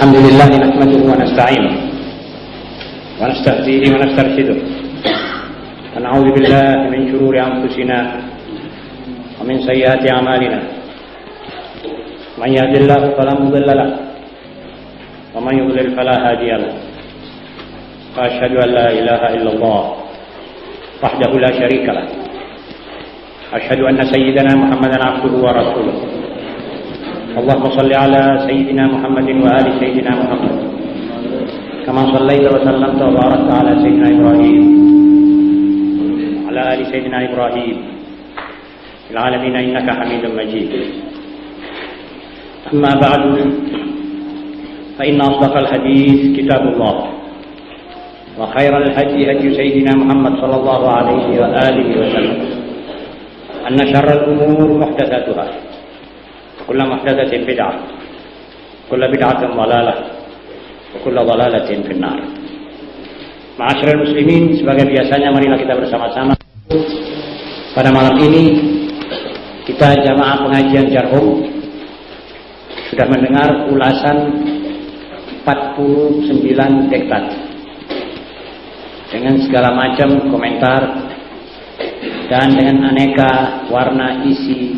الحمد لله نحمده ونستعينه ونستهديه ونسترشده ونعوذ بالله من شرور أنفسنا ومن سيئات أعمالنا من يهد الله فلا مضل له ومن يضلل فلا هادي له وأشهد أن لا إله إلا الله وحده لا شريك له أشهد أن سيدنا محمدا عبده ورسوله اللهم صل على سيدنا محمد وآل سيدنا محمد كما صليت وسلمت وباركت على سيدنا إبراهيم وعلى آل سيدنا إبراهيم في العالمين إنك حميد مجيد. أما بعد فإن أصدق الحديث كتاب الله وخير الهدي هدي سيدنا محمد صلى الله عليه وآله وسلم أن شر الأمور محدثاتها وكل محدثة بدعة وكل بدعة ضلالة وكل ضلالة في النار. Ma'asyiral muslimin, sebagai biasanya marilah kita bersama-sama pada malam ini kita jamaah pengajian Jarhum sudah mendengar ulasan 49 diktat dengan segala macam komentar dan dengan aneka warna isi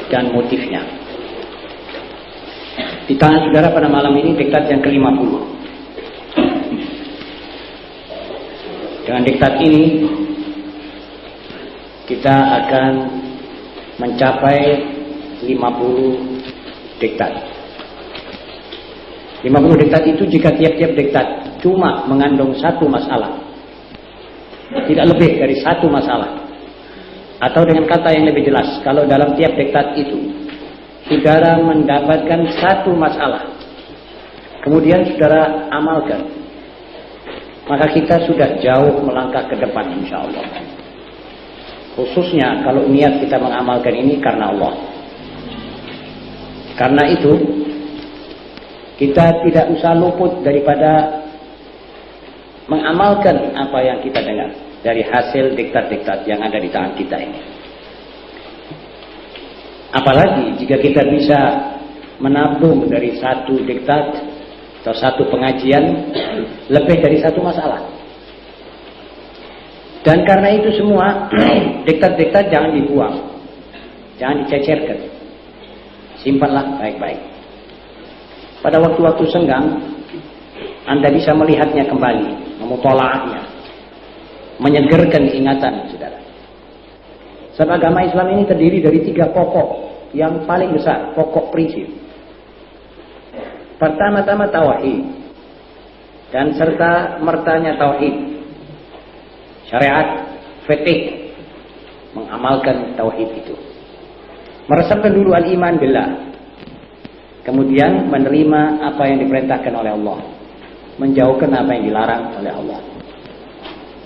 dan motifnya. Di tangan saudara pada malam ini diktat yang ke-50. Dengan diktat ini kita akan mencapai 50 diktat. 50 diktat itu jika tiap-tiap diktat cuma mengandung satu masalah, tidak lebih dari satu masalah. Atau dengan kata yang lebih jelas, kalau dalam tiap diktat itu saudara mendapatkan satu masalah, kemudian saudara amalkan, maka kita sudah jauh melangkah ke depan insya Allah. Khususnya kalau niat kita mengamalkan ini karena Allah. Karena itu kita tidak usah luput daripada mengamalkan apa yang kita dengar dari hasil diktat-diktat yang ada di tangan kita ini. Apalagi jika kita bisa menabung dari satu diktat atau satu pengajian lebih dari satu masalah. Dan karena itu semua diktat-diktat jangan dibuang, jangan dicecerkan, simpanlah baik-baik. Pada waktu-waktu senggang Anda bisa melihatnya kembali, memutolaahnya, menyegarkan ingatan saudara. Sebab agama Islam ini terdiri dari 3 pokok yang paling besar, pokok prinsip. Pertama-tama tauhid dan serta mertanya tauhid, syariat, fikih, mengamalkan tauhid itu. Meresapkan dulu al-iman billah, kemudian menerima apa yang diperintahkan oleh Allah, menjauhkan apa yang dilarang oleh Allah.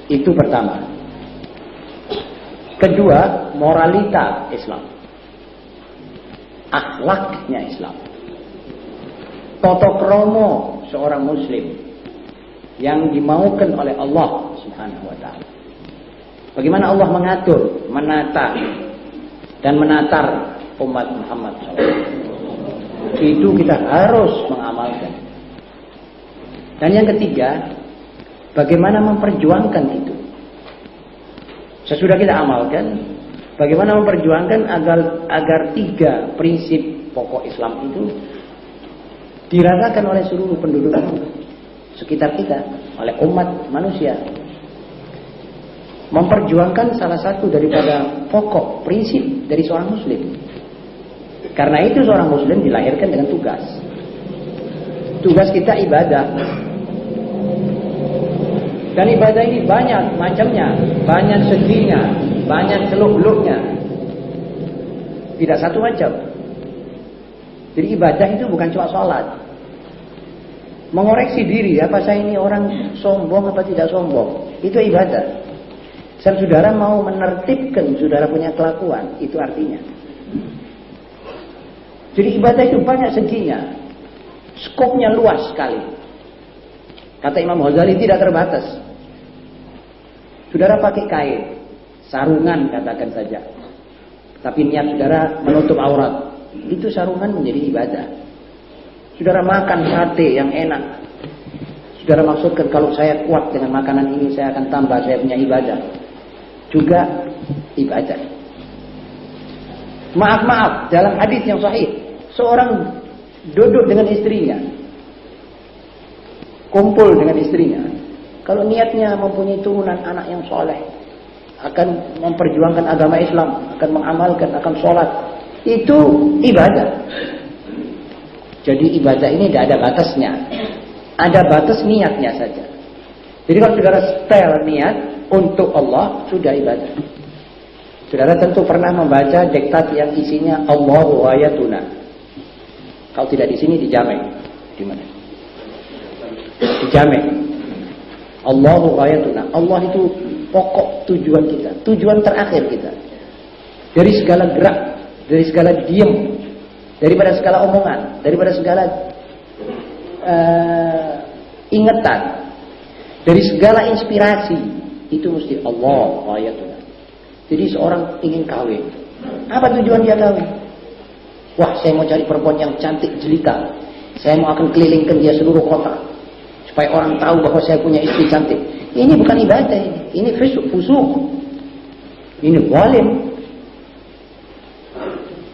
Itu pertama. Kedua, moralita Islam, akhlaknya Islam, toto kromo seorang muslim yang dimaukan oleh Allah Subhanahu wa ta'ala. Bagaimana Allah mengatur, menata dan menatar umat Muhammad SAW. Itu kita harus mengamalkan. Dan yang ketiga, bagaimana memperjuangkan itu. Sesudah kita amalkan, bagaimana memperjuangkan agar 3 prinsip pokok Islam itu dirasakan oleh seluruh penduduk sekitar kita, oleh umat manusia. Memperjuangkan salah satu daripada pokok prinsip dari seorang muslim. Karena itu seorang muslim dilahirkan dengan tugas. Tugas kita ibadah. Dan ibadah ini banyak macamnya, banyak seginya, banyak seluk-beluknya. Tidak satu macam. Jadi ibadah itu bukan cuma sholat. Mengoreksi diri, apa saya ini orang sombong apa tidak sombong. Itu ibadah. Saudara mau menertibkan saudara punya kelakuan, itu artinya. Jadi ibadah itu banyak seginya. Skopnya luas sekali. Kata Imam Ghazali tidak terbatas. Saudara pakai kain, sarungan katakan saja. Tapi niat saudara menutup aurat, itu sarungan menjadi ibadah. Saudara makan sate yang enak, saudara maksudkan kalau saya kuat dengan makanan ini saya akan tambah saya punya ibadah. Juga ibadah. Maaf, dalam hadis yang sahih, seorang duduk dengan istrinya, kumpul dengan istrinya, kalau niatnya mempunyai turunan anak yang soleh, akan memperjuangkan agama Islam, akan mengamalkan, akan sholat, itu ibadah. Jadi ibadah ini tidak ada batasnya, ada batas niatnya saja. Jadi kalau saudara setel niat untuk Allah, sudah ibadah. Saudara tentu pernah membaca diktat yang isinya Allahu ayatuna. Kalau tidak di sini dijamin. Di mana? Dijamin. Allahu ayatuna. Allah itu pokok tujuan kita, tujuan terakhir kita. Dari segala gerak, dari segala diem, daripada segala omongan, daripada segala ingatan, dari segala inspirasi, itu mesti Allah ayatuna. Jadi seorang ingin kawin, apa tujuan dia kawin? Wah, saya mau cari perempuan yang cantik jelita, saya mau akan kelilingkan dia seluruh kota, supaya orang tahu bahwa saya punya istri cantik. Ini bukan ibadah, ini fusuk, ini zalim.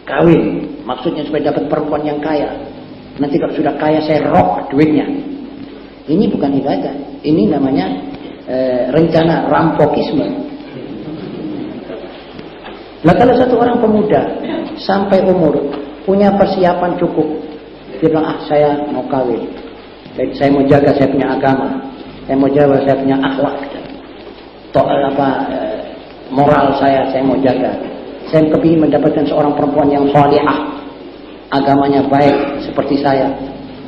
Kawin, maksudnya supaya dapat perempuan yang kaya. Nanti kalau sudah kaya saya rok duitnya. Ini bukan ibadah, ini namanya rencana rampokisme. Nah kalau satu orang pemuda sampai umur punya persiapan cukup, dia bilang saya mau kawin, saya mau jaga saya punya agama, saya mau jaga saya punya akhlak, moral saya mau jaga, saya kepingin mendapatkan seorang perempuan yang salihah, agamanya baik seperti saya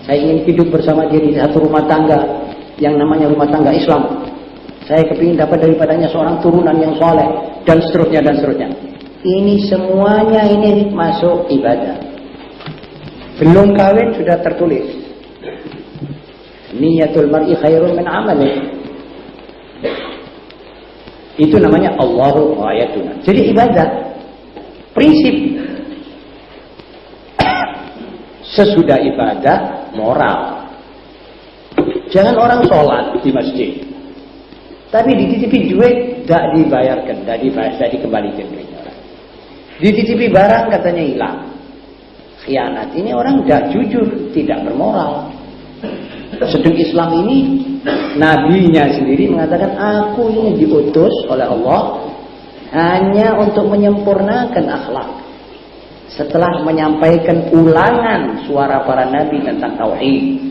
ingin hidup bersama dia di satu rumah tangga yang namanya rumah tangga Islam, saya kepingin dapat daripadanya seorang turunan yang saleh, dan seterusnya dan seterusnya. Ini semuanya ini masuk ibadah. Belum kawin sudah tertulis niyatul mar'i khairun min amalih. Itu namanya Allahu ayatuna. Jadi ibadah prinsip. Sesudah ibadah moral. Jangan orang sholat di masjid, tapi dititipi duit tidak dibayarkan, tidak dikembalikan. Dititipi barang katanya hilang, khianat. Ini orang tidak jujur, tidak bermoral. Sedang Islam ini nabinya sendiri mengatakan, aku ini diutus oleh Allah hanya untuk menyempurnakan akhlak. Setelah menyampaikan ulangan suara para nabi tentang tauhid.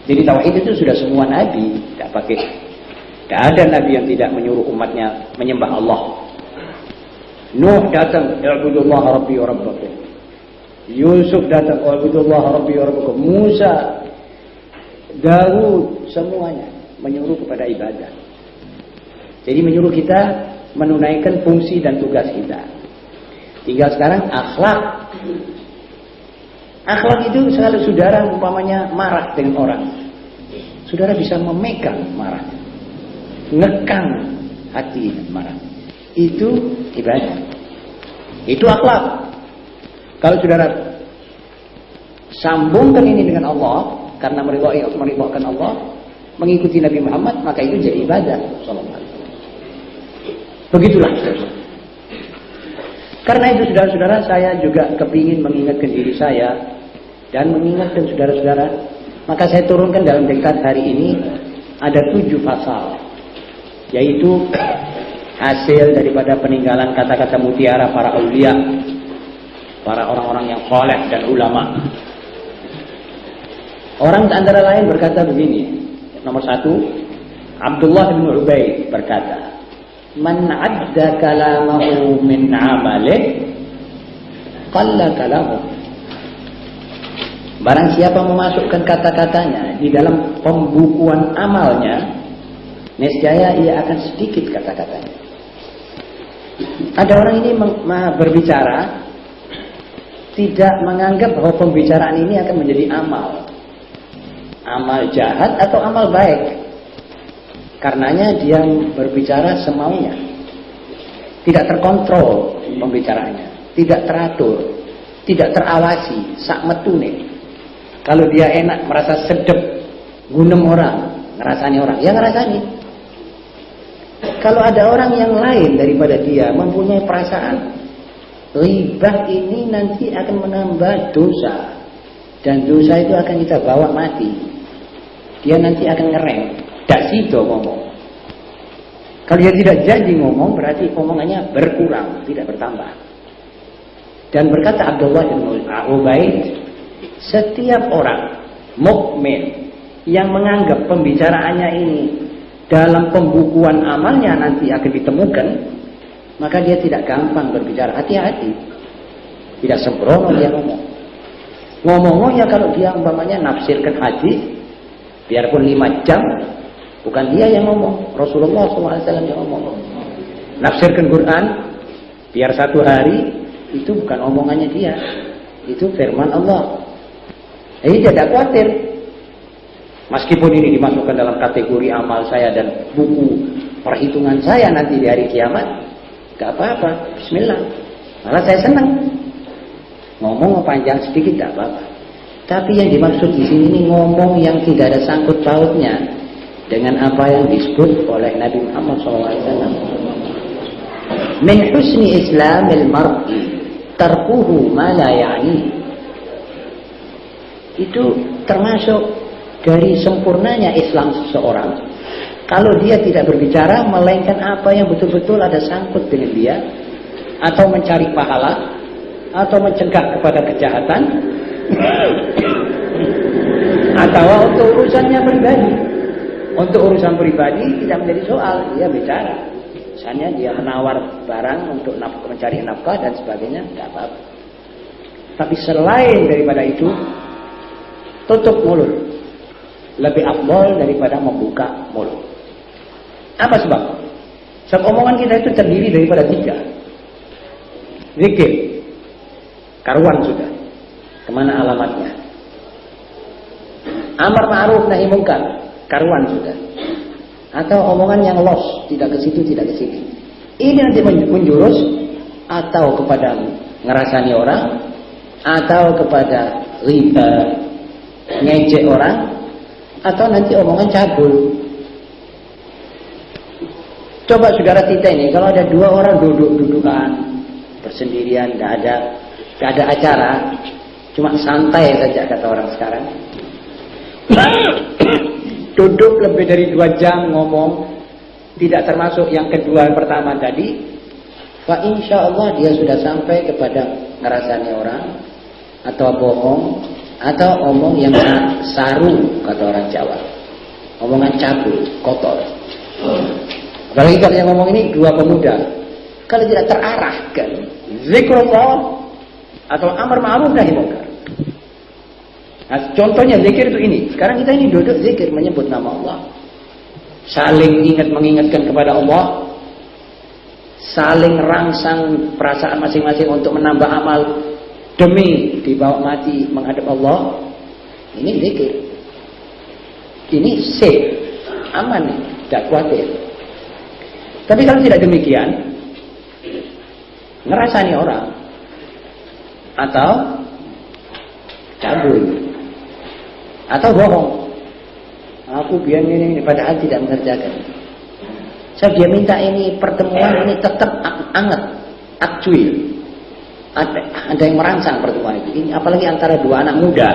Jadi tauhid itu sudah semua nabi, tidak ada nabi yang tidak menyuruh umatnya menyembah Allah. Nuh datang, "I'budullah rabbi wa rabbakum." Yusuf datang, "I'budullah rabbi wa rabbakum." Musa, Daud, semuanya menyuruh kepada ibadah. Jadi menyuruh kita menunaikan fungsi dan tugas kita. Tinggal sekarang akhlak. Akhlak itu selalu saudara umpamanya marah dengan orang, saudara bisa memegang marah, ngekang hati marah. Itu ibadah. Itu akhlak. Kalau saudara sambungkan ini dengan Allah, karena meridhokan Allah, mengikuti Nabi Muhammad, maka itu jadi ibadah. Begitulah. Karena itu saudara-saudara, saya juga kepingin mengingatkan diri saya dan mengingatkan saudara-saudara, maka saya turunkan dalam diktat hari ini ada 7 pasal, yaitu hasil daripada peninggalan kata-kata mutiara para aulia, para orang-orang yang saleh dan ulama. Orang antara lain berkata begini. Nomor 1, Abdullah bin Ubay berkata, "Man adda kalamahu min amalih, qalla kalamuh." Barang siapa memasukkan kata-katanya di dalam pembukuan amalnya, niscaya ia akan sedikit kata-katanya. Ada orang ini berbicara tidak menganggap bahwa pembicaraan ini akan menjadi amal jahat atau amal baik. Karenanya dia berbicara semaunya, tidak terkontrol pembicaraannya, tidak teratur, tidak terawasi, sak metune. Kalau dia enak, merasa sedep, gunem orang, ngerasani orang, ya ngerasani. Kalau ada orang yang lain daripada dia mempunyai perasaan, ghibah ini nanti akan menambah dosa, dan dosa itu akan kita bawa mati. Dia nanti akan ngerem, dak sido ngomong. Kalau dia tidak janji ngomong, berarti omongannya berkurang, tidak bertambah. Dan berkata Abdullah bin Ubaid, setiap orang mukmin yang menganggap pembicaraannya ini dalam pembukuan amalnya nanti akan ditemukan, maka dia tidak gampang berbicara. Hati-hati, tidak sembrono dia ngomong. Ngomongnya kalau dia umpamanya nafsirkan hadis, biarpun 5 jam, bukan dia yang ngomong, Rasulullah SAW yang ngomong. Nafsirkan Quran, biar 1 hari, itu bukan omongannya dia, itu firman Allah. Jadi tidak khawatir. Meskipun ini dimasukkan dalam kategori amal saya dan buku perhitungan saya nanti di hari kiamat, gak apa-apa, bismillah. Malah saya senang. Ngomong panjang sedikit gak apa-apa. Tapi yang dimaksud di sini ini ngomong yang tidak ada sangkut pautnya dengan apa yang disebut oleh Nabi Muhammad SAW. Min husni islamil mar'i tarkuhu ma la ya'ni. Itu termasuk dari sempurnanya Islam seseorang kalau dia tidak berbicara melainkan apa yang betul-betul ada sangkut dengan dia, atau mencari pahala, atau mencegah kepada kejahatan, atau untuk urusannya pribadi. Untuk urusan pribadi tidak menjadi soal, dia bicara. Misalnya dia menawar barang untuk mencari nafkah dan sebagainya, tidak apa-apa. Tapi selain daripada itu, tutup mulut lebih afdal daripada membuka mulut. Apa sebab? Sebab omongan kita itu terdiri daripada 3. Zikir, karuan sudah. Kemana alamatnya? Amar ma'ruf nahi munkar, karuan sudah. Atau omongan yang los, tidak ke situ, tidak ke sini. Ini nanti menjurus atau kepada ngerasani orang, atau kepada riba, ngejek orang, atau nanti omongan cabul. Coba saudara kita ini, kalau ada 2 orang duduk-dudukan bersendirian, gak ada acara, cuma santai saja kata orang sekarang. Duduk lebih dari 2 jam ngomong, tidak termasuk yang kedua yang pertama tadi, fa insya Allah dia sudah sampai kepada ngerasani orang, atau bohong, atau omong yang saru kata orang Jawa, omongan cabul, kotor. Apalagi kalau yang ngomong ini 2 pemuda, kalau tidak terarahkan zikrullah atau amar ma'ruf nahi munkar. Nah, contohnya zikir itu ini. Sekarang kita ini duduk zikir, menyebut nama Allah, saling mengingatkan kepada Allah, saling rangsang perasaan masing-masing untuk menambah amal demi dibawa mati menghadap Allah. Ini zikir, ini safe, aman, tidak khawatir. Tapi kalau tidak demikian, ngerasani orang atau cabul atau bohong, aku biar ini padahal tidak mengerjakan. Saya dia minta ini pertemuan ini tetap anget, aktual. Ada yang merangsang pertemuan itu. Ini apalagi antara 2 anak muda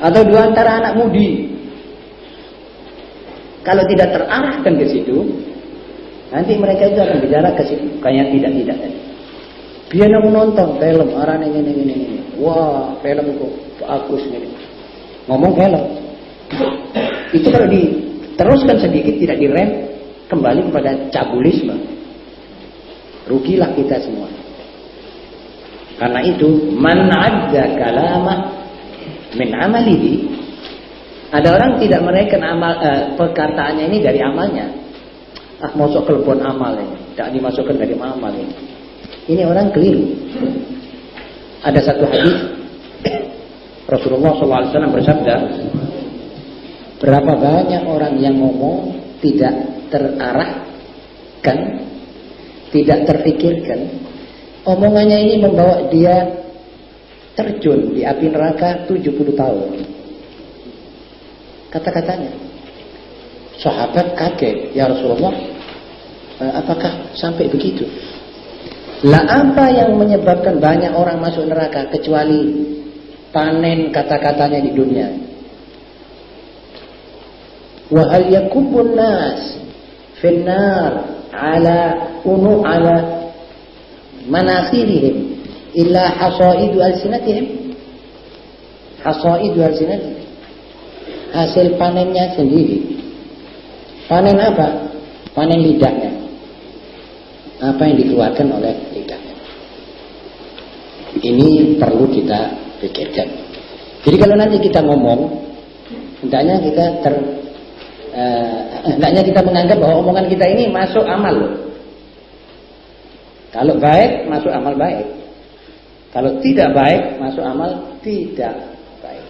atau 2 antara anak mudi. Kalau tidak terarahkan ke situ, nanti mereka itu akan bicara ke situ kayak tidak tadi. Biar nonton film orang ini. Wah, film itu bagus ini. Ngomong film. Itu kalau diteruskan sedikit, tidak direm, kembali kepada cabulisme. Rugilah kita semua. Karena itu, man adza kalamah min amalihi. Ada orang tidak menaikkan amal perkataannya ini dari amalnya. Masuk ke lebon amal ini, tidak dimasukkan dari amal ini. Ini orang keliru. Ada satu hadis Rasulullah SAW bersabda, berapa banyak orang yang ngomong tidak terarahkan, tidak terfikirkan, omongannya ini membawa dia terjun di api neraka 70 tahun. Kata-katanya. Sahabat kaget, ya Rasulullah, apakah sampai begitu? Lah apa yang menyebabkan banyak orang masuk neraka kecuali panen kata-katanya di dunia? Wa hal yakubun nas finnar ala manakhirihim illa hasaidu alsinatihim. Hasaidu alsinatihim, hasil panennya sendiri. Panen apa? Panen lidahnya. Apa yang dikeluarkan oleh lidahnya. Ini perlu kita pikirkan. Jadi kalau nanti kita ngomong, hendaknya kita menganggap bahwa omongan kita ini masuk amal loh. Kalau baik, masuk amal baik. Kalau tidak baik, masuk amal tidak baik.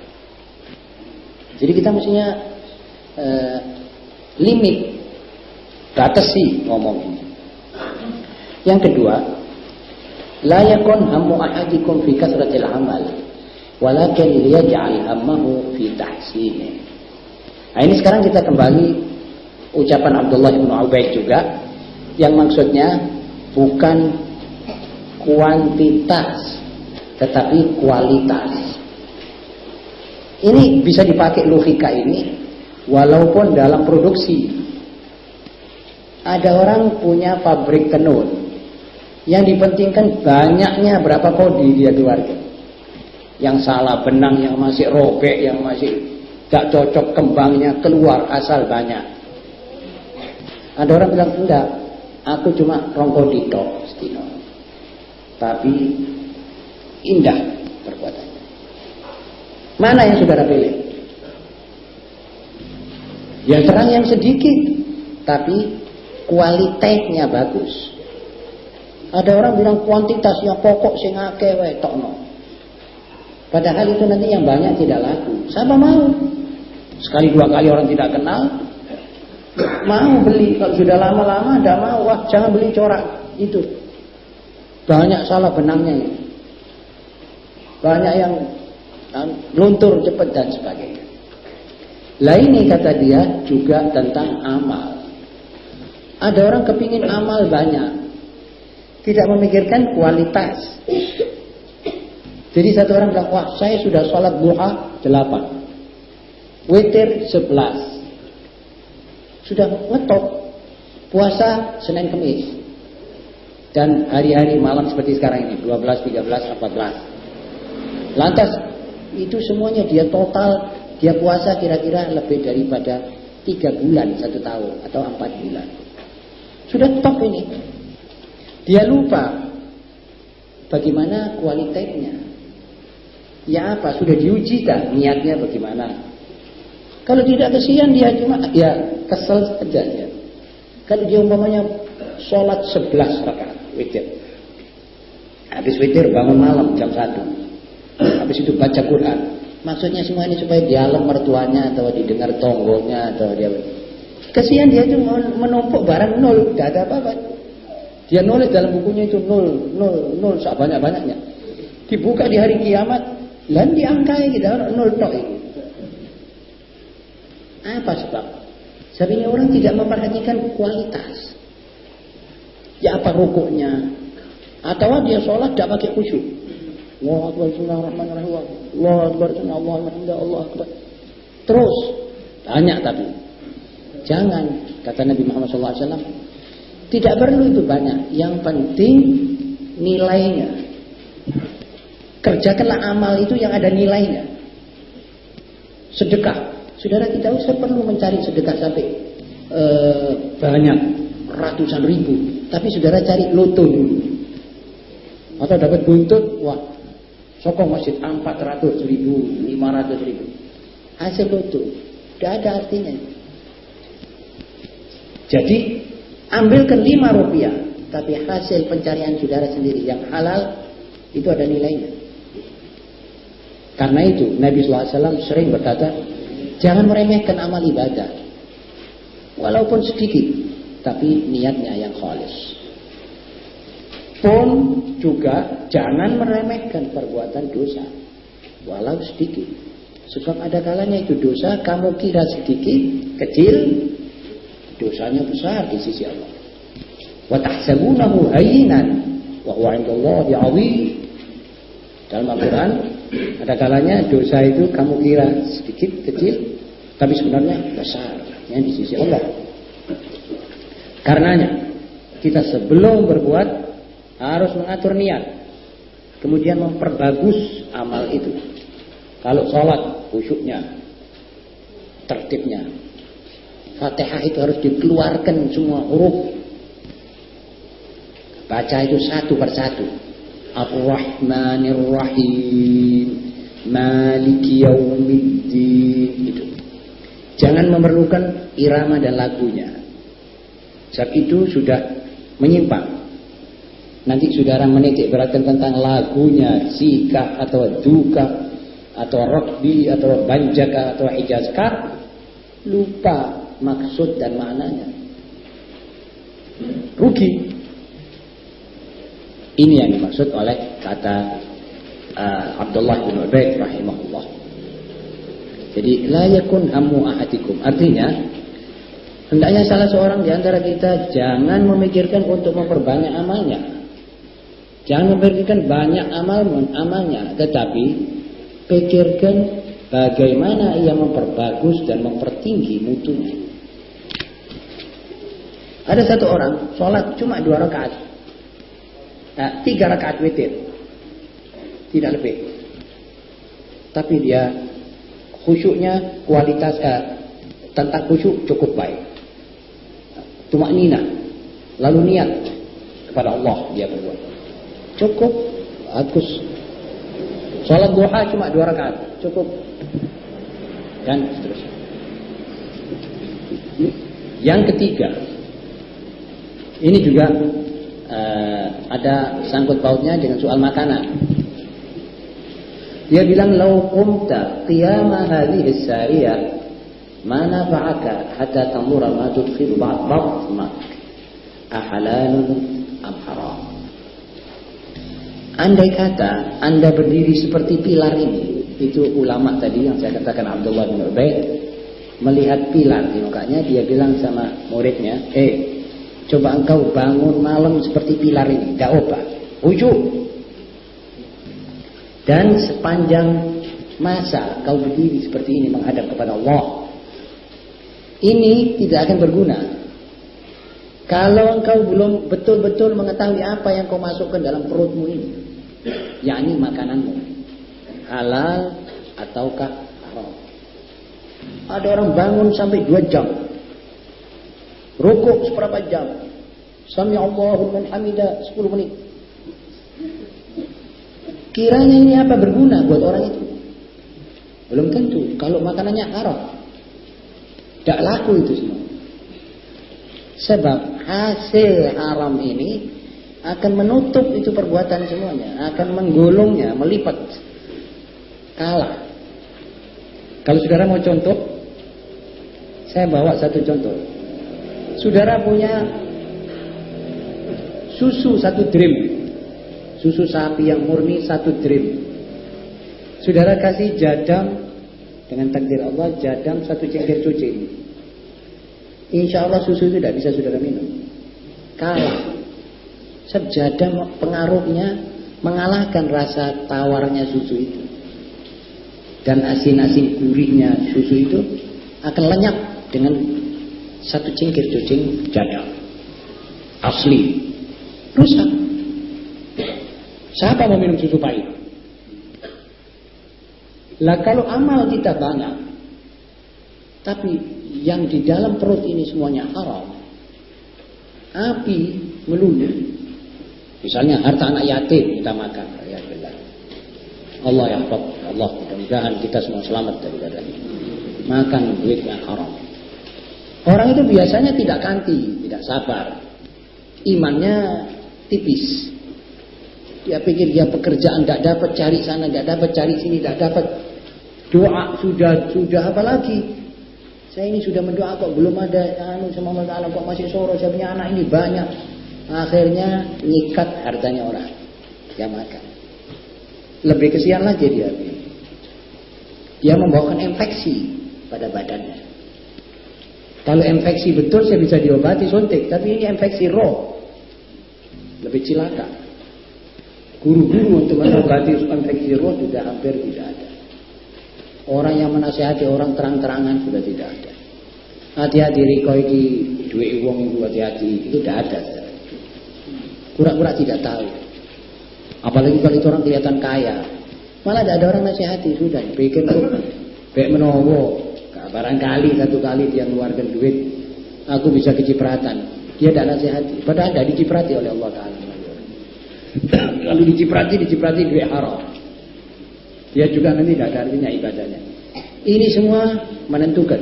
Jadi kita mestinya limit, batasi ngomong ini. Yang kedua, la yakun hammu ahadikum fi kasratil amal, walakin liyaj'al hammahu fi tahsini. Nah, ini sekarang kita kembali ucapan Abdullah bin Ubaid juga, yang maksudnya bukan kuantitas tetapi kualitas. Ini bisa dipakai logika ini walaupun dalam produksi. Ada orang punya pabrik tenun, yang dipentingkan banyaknya berapa kodi dia keluarkan. Yang salah benang, yang masih robek, yang masih gak cocok kembangnya keluar asal banyak. Ada orang bilang enggak, aku cuma rongkodi tok setino, tapi indah perbuatannya. Mana yang saudara pilih? Yang terang yang sedikit, tapi kualitasnya bagus. Ada orang bilang kuantitasnya pokok sing akeh wae tokno. Padahal itu nanti yang banyak tidak laku. Siapa mau? Sekali dua kali orang tidak kenal, mau beli. Kalau sudah lama-lama tidak mau. Wah, jangan beli corak itu. Banyak salah benangnya. Banyak yang luntur cepat dan sebagainya. Lah ini kata dia juga tentang amal. Ada orang kepingin amal banyak, tidak memikirkan kualitas. Jadi satu orang bilang, wah saya sudah sholat duha 8, witir 11, sudah ngetop, puasa Senin Kemis, dan hari-hari malam seperti sekarang ini 12, 13, 14. Lantas itu semuanya dia total, dia puasa kira-kira lebih daripada 3 bulan 1 tahun atau 4 bulan. Sudah top ini. Dia lupa bagaimana kualitasnya. Ya apa? Sudah diuji tak niatnya bagaimana? Kalau tidak kesian dia cuma ya kesel saja dia. Kalau dia umpamanya sholat 11 rakaat witir. Habis witir bangun malam jam 1. Habis itu baca Quran. Maksudnya semua ini supaya dialog mertuanya atau didengar tonggonya atau dia. Kesian dia itu menumpuk barang 0, tidak ada apa-apa. Dia nulis dalam bukunya itu 0, 0, 0 sebanyak-banyaknya. Dibuka di hari kiamat, dan diangkai kita 0 tok ini. Apa sebab? Sebenarnya orang tidak memperhatikan kualitas. Ya apa rukuknya? Atau dia sholat tidak pakai khusyuk. Allahu Akbar, Bismillahirrahmanirrahim. Allahu Akbar, Alhamdulillah, Allahu Akbar. Terus banyak tapi. Jangan, kata Nabi Muhammad SAW, tidak perlu itu banyak. Yang penting nilainya. Kerjakanlah amal itu yang ada nilainya. Sedekah. Saudara tidak usah perlu mencari sedekah sampai banyak, ratusan ribu. Tapi saudara cari loto dulu. Atau dapat buntut, wah, sokong masjid 400 ribu, 500 ribu. Hasil loto. Tidak ada artinya. Jadi ambilkan 5 rupiah, tapi hasil pencarian saudara sendiri yang halal itu ada nilainya. Karena itu Nabi SAW sering berkata, jangan meremehkan amal ibadah, walaupun sedikit, tapi niatnya yang khalis. pun juga jangan meremehkan perbuatan dosa, walau sedikit. Sebab ada kalanya itu dosa kamu kira sedikit, kecil, dosanya besar di sisi Allah. Wa tahsabunahu hayyinan wa huwa 'indallahi 'azim. Dalam Al-Quran ada kalanya dosa itu kamu kira sedikit, kecil, tapi sebenarnya besar yang di sisi Allah. Karenanya kita sebelum berbuat harus mengatur niat, kemudian memperbagus amal itu. Kalau sholat, khusyuknya, tertibnya, Fatihah itu harus dikeluarkan semua huruf, baca itu satu persatu. Ar-Rahmanir Rahim, Maliki Yaumiddin, itu. Jangan memerlukan irama dan lagunya. Sebab itu sudah menyimpang. Nanti saudara menitik beratkan tentang lagunya, sikah atau duka atau rokbi atau banjaka atau hijazkar, lupa maksud dan maknanya. Rugi. Ini yang dimaksud oleh kata Abdullah bin Ubaid rahimahullah. Jadi la yakun hammu ahadikum, artinya hendaknya salah seorang di antara kita jangan memikirkan untuk memperbanyak amalnya. Jangan memikirkan banyak amalnya, tetapi pikirkan bagaimana ia memperbagus dan mempertinggi mutunya. Ada satu orang sholat cuma 2 rakaat, 3 rakaat witir, tidak lebih. Tapi dia khusyuknya kualitas tentang khusyuk cukup baik. Tumakninah, lalu niat kepada Allah dia berbuat. Cukup, bagus. Salat duha cuma 2 rakaat, cukup. Dan seterusnya. Yang ketiga, ini juga ada sangkut pautnya dengan soal makanan. Dia bilang, "Lau qumta qiyama hadhihi as-sariyah ma nafa'aka hatta tamura ma tudkhilu batnak ahalalun am haram." Andai kata Anda berdiri seperti pilar ini, itu ulama tadi yang saya katakan Abdullah bin Ubaid, melihat pilar di mukanya, dia bilang sama muridnya, coba engkau bangun malam seperti pilar ini, dakwah, ujub. Dan sepanjang masa kau berdiri seperti ini menghadap kepada Allah, ini tidak akan berguna kalau engkau belum betul-betul mengetahui apa yang kau masukkan dalam perutmu ini, yakni makananmu, halal ataukah haram. Ada orang bangun sampai 2 jam, rukuk seberapa jam, Sami Allahu liman hamidah 10 menit. Kiranya ini apa berguna buat orang itu? Belum tentu. Kalau makanannya haram, tidak laku itu semua. Sebab hasil haram ini akan menutup itu perbuatan semuanya, akan menggulungnya, melipat, kalah. Kalau saudara mau contoh, saya bawa satu contoh. Saudara punya susu 1 drim, susu sapi yang murni 1 drim. Saudara kasih jadam, dengan takdir Allah, jadam 1 cengkir cucing. Insya Allah susu itu tidak bisa saudara minum, kalah. Sebab jadam pengaruhnya mengalahkan rasa tawarnya susu itu. Dan asin-asin gurihnya susu itu akan lenyap dengan 1 cengkir cucing jadam asli. Rusak. Siapa mau minum susu pahit? Lah kalau amal kita banyak, tapi yang di dalam perut ini semuanya haram, api meluluh. Misalnya harta anak yatim kita makan, ya Allah. Allah ya Rabb, Allah mudah-mudahan kita semua selamat daripada makan duitnya haram. Orang itu biasanya tidak kanti, tidak sabar, imannya tipis. Dia pikir dia pekerjaan tidak dapat, cari sana tidak dapat, cari sini tidak dapat. Doa sudah apa lagi? Saya ini sudah mendoa kok belum ada sama Allah Taala, kok masih soro, saya punya anak ini banyak. Akhirnya nyikat hartanya orang, dia makan. Lebih kesian lagi dia membawakan infeksi pada badannya. Kalau infeksi betul saya bisa diobati suntik, tapi ini infeksi roh, lebih cilaka. Guru-guru untuk mengobati infeksi roh sudah hampir tidak ada. Orang yang menasihati orang terang-terangan sudah tidak ada. Hati-hati riko iki duwe wong iku, hati-hati, itu tidak ada. Pura-pura tidak tahu. Apalagi kalau itu orang kelihatan kaya, malah tidak ada orang nasihati, sudah bikin baik menowo. Barangkali satu kali dia mengeluarkan duit, aku bisa kecipratan, dia tidak nasihati, padahal tidak diciprati oleh Allah Ta'ala. Kalau diciprati duit haram, dia juga nanti tidak ada artinya ibadahnya. Ini semua menentukan.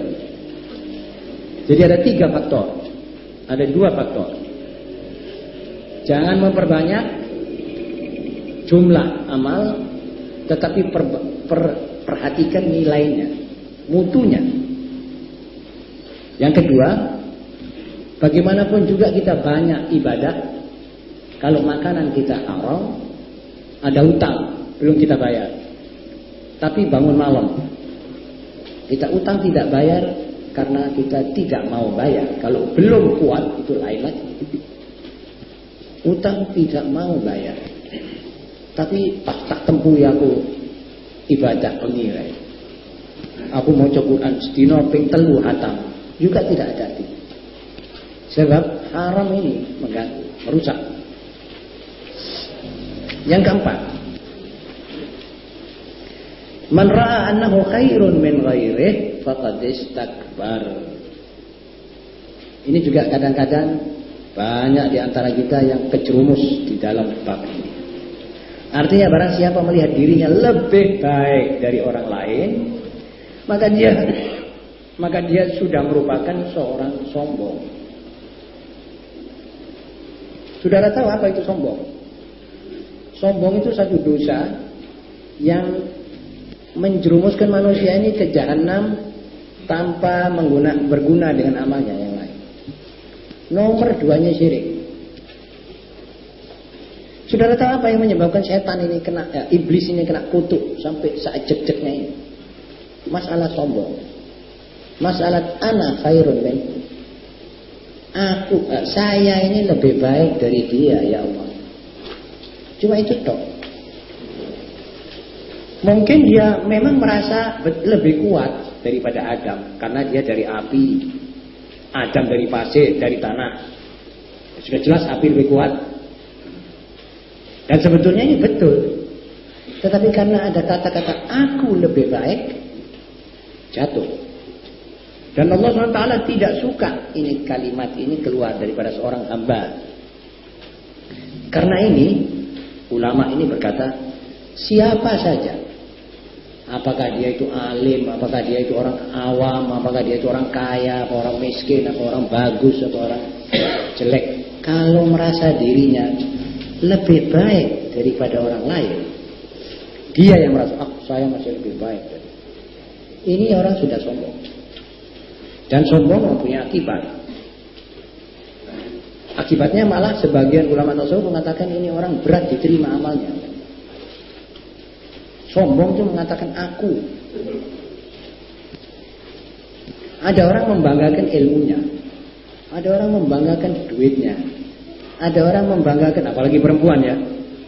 Jadi ada 3 faktor, ada 2 faktor. Jangan memperbanyak jumlah amal, tetapi perhatikan nilainya, mutunya. Yang kedua, bagaimanapun juga kita banyak ibadah, kalau makanan kita haram, ada utang belum kita bayar, tapi bangun malam kita utang tidak bayar karena kita tidak mau bayar. Kalau belum kuat itu lain lagi. Utang tidak mau bayar, tapi tak tempuh aku ibadah pengirai. Aku mau Quran sedina ping 3 hatam juga tidak ada. Sebab haram ini mengganggu, merusak. Yang keempat, man ra'a annahu khairun min ghairihi faqad istakbar. Ini juga kadang-kadang banyak di antara kita yang kejerumus di dalam bab ini. Artinya barang siapa melihat dirinya lebih baik dari orang lain, maka dia sudah merupakan seorang sombong. Saudara tahu apa itu sombong? Sombong itu satu dosa yang menjerumuskan manusia ini ke jahanam tanpa berguna dengan amalnya yang lain. Nomor 2-nya syirik. Saudara tahu apa yang menyebabkan setan ini iblis ini kena kutuk sampai sajek-jeknya ini? Masalah sombong. Masalah ana khairun min. Saya ini lebih baik dari dia, ya Allah. Cuma itu toh. Mungkin dia memang merasa lebih kuat daripada Adam karena dia dari api, Adam dari pasir, dari tanah. Sudah jelas api lebih kuat. Dan sebetulnya ini betul. Tetapi karena ada kata-kata aku lebih baik, jatuh. Dan Allah SWT tidak suka ini kalimat ini keluar daripada seorang hamba. Karena ini ulama ini berkata, siapa saja, apakah dia itu alim, apakah dia itu orang awam, apakah dia itu orang kaya, apa orang miskin, apa orang bagus, apa orang jelek, kalau merasa dirinya lebih baik daripada orang lain, dia yang merasa saya masih lebih baik. Ini orang sudah sombong. Dan sombong mempunyai akibat. Akibatnya malah sebagian ulama tasawuf mengatakan ini orang berat diterima amalnya. Sombong itu mengatakan aku. Ada orang membanggakan ilmunya, ada orang membanggakan duitnya, ada orang membanggakan, apalagi perempuan ya,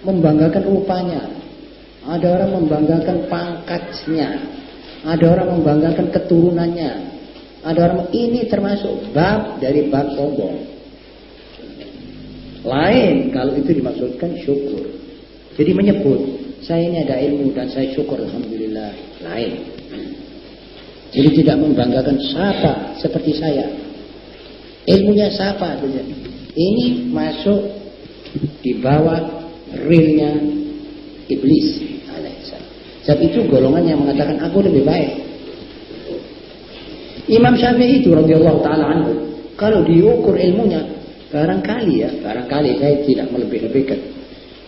membanggakan rupanya, ada orang membanggakan pangkatnya, ada orang membanggakan keturunannya, ada orang, ini termasuk bab dari bab sombong. Lain kalau itu dimaksudkan syukur. Jadi menyebut saya ini ada ilmu dan saya syukur alhamdulillah, lain. Jadi tidak membanggakan siapa seperti saya, ilmunya siapa saja. Ini masuk di bawah realnya iblis. Sebab itu golongan yang mengatakan aku lebih baik. Imam Syafi'i itu radhiyallahu taala anhu, kalau diukur ilmunya, barangkali saya tidak melebih-lebihkan.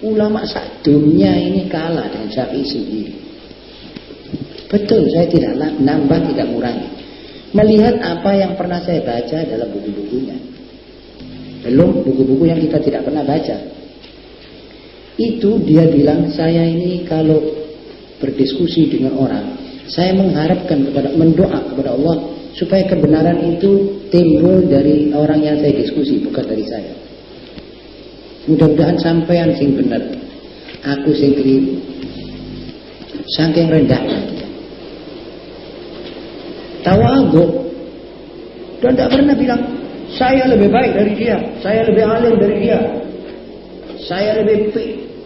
Ulama sadunya ini kalah dengan Syafi'i sendiri. Betul, saya tidak nambah, tidak kurangi. Melihat apa yang pernah saya baca dalam buku-bukunya. Belum buku-buku yang kita tidak pernah baca. Itu dia bilang, saya ini kalau berdiskusi dengan orang, saya mengharapkan mendoa kepada Allah supaya kebenaran itu timbul dari orang yang saya diskusi, bukan dari saya. Mudah-mudahan sampean sing bener, aku sing keliru. Saking rendahnya dia. Tawadhu. Dan tidak pernah bilang, saya lebih baik dari dia, saya lebih alim dari dia, saya lebih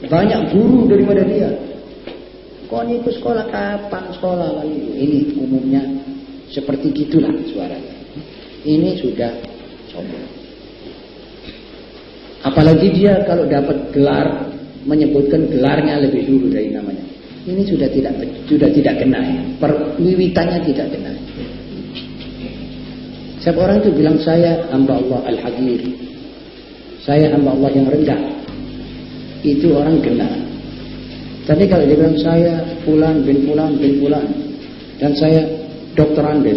banyak guru daripada dia. Kau ikut sekolah kapan sekolah lagi? Ini umumnya seperti gitulah suaranya. Ini sudah sombong. Apalagi dia kalau dapat gelar, menyebutkan gelarnya lebih dulu dari namanya. Ini sudah tidak kena ya. Perwiwitannya tidak kena. Setiap orang itu bilang, saya hamba Allah Al-Haqir, saya hamba Allah yang rendah. Itu orang kena. Tapi kalau dia bilang, saya Fulan bin Fulan bin Fulan, dan saya Dr. Andes,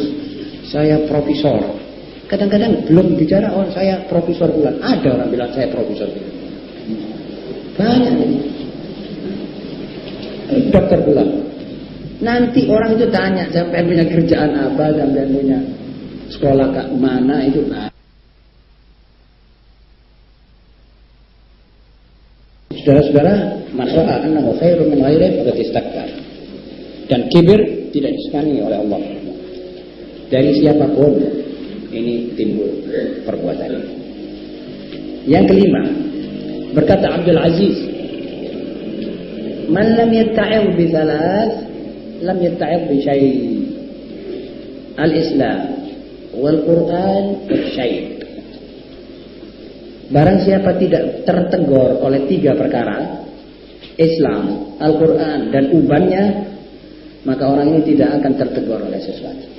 saya profesor. Kadang-kadang belum bicara, oh saya profesor Fulan. Ada orang bilang saya profesor Fulan. Banyak ini. Dokter Fulan. Nanti orang itu tanya, sampai punya kerjaan apa, sampai punya sekolah ke mana itu. Saudara-saudara, masalah annahu khairun min ghairihi faqad istakbar. Dan kibir tidak disukani oleh Allah. Dari siapapun ini timbul perbuatan ini. Yang kelima, berkata Abdul Aziz, man lam yatta'id bi thalath lam yatta'id bi syai'. Al-Islam wal Quran wal syai'. Barang siapa tidak tertegur oleh 3 perkara, Islam, Al-Quran, dan ubannya, maka orang ini tidak akan tertegur oleh sesuatu.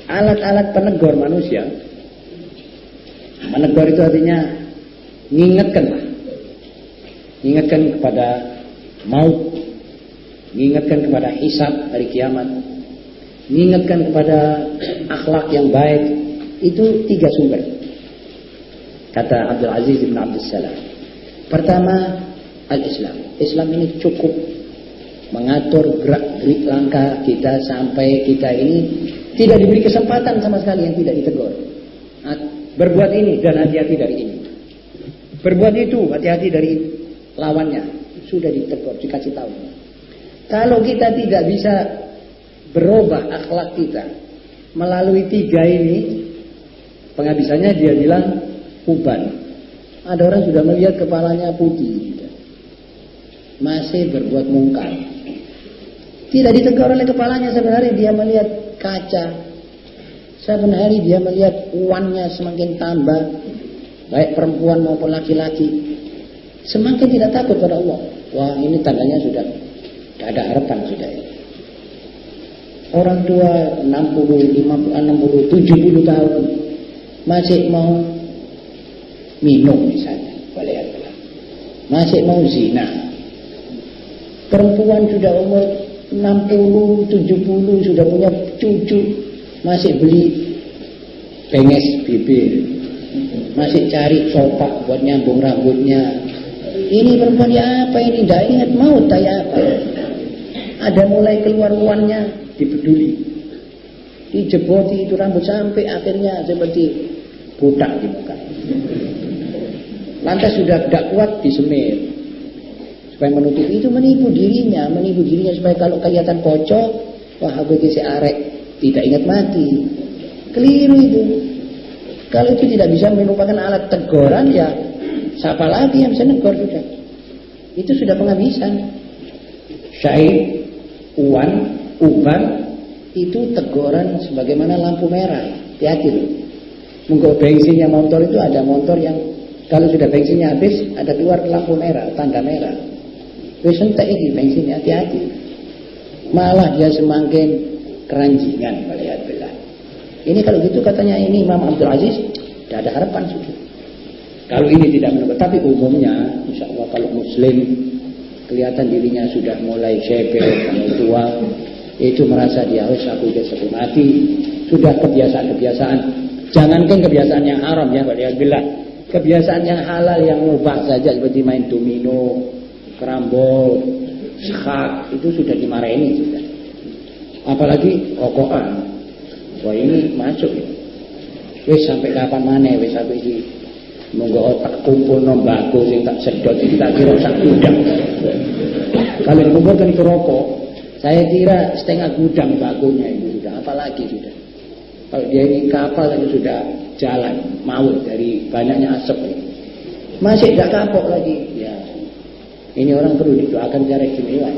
Alat-alat penegur manusia, menegur itu artinya mengingatkanlah, mengingatkan kepada maut, mengingatkan kepada hisab hari kiamat, mengingatkan kepada akhlak yang baik. Itu 3 sumber. Kata Abdul Aziz bin Abdul Salam. Pertama, Al-Islam. Islam ini cukup mengatur gerak-gerik langkah kita sampai kita ini tidak diberi kesempatan sama sekali yang tidak ditegur. Berbuat ini dan hati-hati dari ini. Berbuat itu, hati-hati dari lawannya. Sudah ditegur, dikasih tahu. Kalau kita tidak bisa berubah akhlak kita melalui 3 ini, penghabisannya dia bilang uban. Ada orang sudah melihat kepalanya putih, masih berbuat mungkar. Tidak ditegur oleh kepalanya, sebenarnya dia melihat kaca. Saben hari dia melihat uannya semakin tambah, baik perempuan maupun laki-laki. Semakin tidak takut pada Allah. Wah, ini tandanya sudah tidak ada harapan sudah. Orang tua 60, 50, 60, 70 tahun masih mau minum misalnya, masih mau zina. Perempuan sudah umur 60, 70 sudah punya cucu, masih beli penges bibir, masih cari sopak buat nyambung rambutnya. Ini perempuan ya apa ini? Tidak ingat maut ya apa? Ada mulai keluar uannya, dipeduli, dijeboti itu rambut sampai akhirnya seperti budak di muka. Lantas sudah tidak kuat disemir supaya menutupi. Itu menipu dirinya supaya kalau kelihatan kocok, wah aku kisi arek, tidak ingat mati. Keliru itu. Kalau itu tidak bisa merupakan alat teguran, ya siapa lagi yang bisa negor sudah. Itu sudah penghabisan. Syai, uan, uban, itu teguran sebagaimana lampu merah. Hati-hati loh. Mungkin bensinnya motor itu ada motor yang kalau sudah bensinnya habis, ada keluar lampu merah, tanda merah. Wis entek iki bensinnya, hati-hati. Malah dia semakin keranjingan waliyadzubillah. Ini kalau gitu katanya ini Imam Abdul Aziz, tidak ada harapan sudah. Kalau ini tidak menurut, tapi umumnya, insya Allah kalau Muslim kelihatan dirinya sudah mulai syebel, mulai tua, itu merasa dia harus aku sudah sepuh mati, sudah kebiasaan-kebiasaan Jangankan kebiasaan yang haram ya, waliyadzubillah. Kebiasaan yang halal yang mubah saja seperti main domino, kerambol, skak itu sudah dimarahin sudah. Apalagi rokokan. Wah ini masuk ya. Wis sampai kapan maneh wis sampai iki monggo tak kumpul nombako sing tak sedot iki tak kira sak gudang. Kalau kumpulkan itu rokok, saya kira setengah gudang bakunya itu sudah, apalagi sudah. Kalau dia ini kapal itu sudah jalan maut dari banyaknya asap ini. Masih tidak kapok lagi. Ya, ini orang perlu didoakan secara istimewa.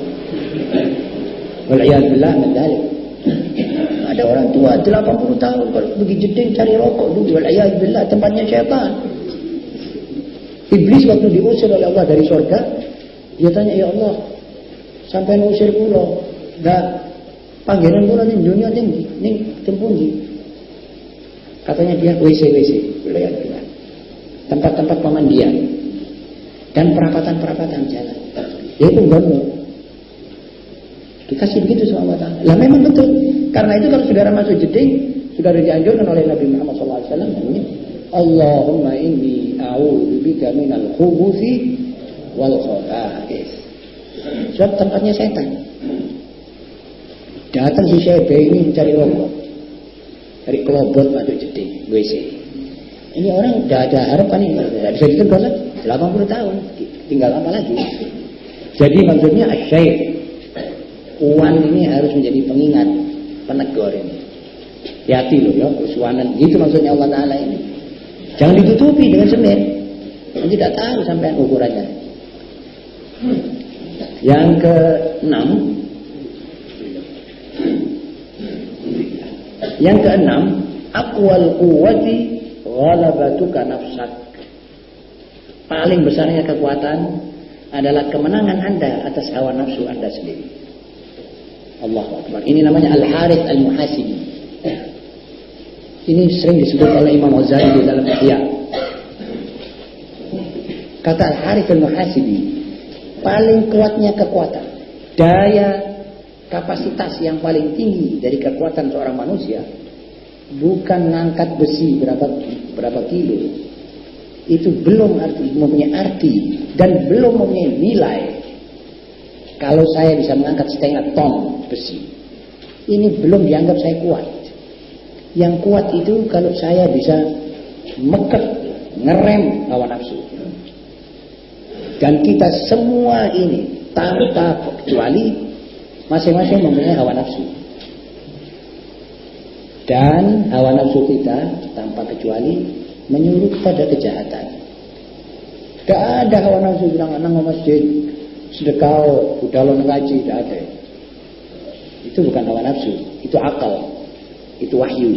Waliyadzubillah mendalik. Ada orang tua 80 tahun kalau pergi jeding cari rokok dulu. Waliyadzubillah tempatnya syaitan. Iblis waktu diusir oleh Allah dari surga, dia tanya, ya Allah, sampai ngusir kula, dah panggilan kula ning dunia tinggi, ning tempundi. Katanya dia WC, waliyadzubillah. Tempat-tempat pemandian dan perapatan-perapatan jalan. Dia itu gono. Dikasih begitu sama Allah Ta'ala. Lah memang betul. Karena itu kalau saudara masuk jeding, sudah dianjurkan oleh Nabi Muhammad SAW. Allahumma inni a'udzubika minal khubuthi wal khaba'is. Sebab tempatnya setan. Datang si Syekh ini mencari rokok, cari kelobot masuk jeding WC. Ini orang udah ada harapan ini, tidak bisa ditegur lagi. 80 tahun, tinggal apa lagi? Jadi maksudnya Syekh Uwan ini harus menjadi pengingat, penegur ini. Hati loh ya, uswanan. Gitu maksudnya Allah Ta'ala ini. Jangan ditutupi dengan semen. Nanti tidak tahu sampai ukurannya. Yang keenam, aqwal quwwati ghalabatuka nafsak. Paling besarnya kekuatan adalah kemenangan Anda atas hawa nafsu Anda sendiri. Allahu Akbar. Ini namanya Al-Harith Al-Muhasibi. Ini sering disebut oleh Imam Ghazali di dalam Ihya. Kata Al-Harith Al-Muhasibi, paling kuatnya kekuatan, daya kapasitas yang paling tinggi dari kekuatan seorang manusia bukan ngangkat besi berapa kilo. Itu belum mempunyai arti dan belum mempunyai nilai. Kalau saya bisa mengangkat setengah ton besi, ini belum dianggap saya kuat. Yang kuat itu kalau saya bisa meket, ngerem hawa nafsu. Dan kita semua ini tanpa kecuali masing-masing mempunyai hawa nafsu. Dan hawa nafsu kita tanpa kecuali menyuruh pada kejahatan. Tidak ada hawa nafsu bilang anak masjid sedekah, udah lo ngaji, tidak ada. Itu bukan hawa nafsu, itu akal, itu wahyu.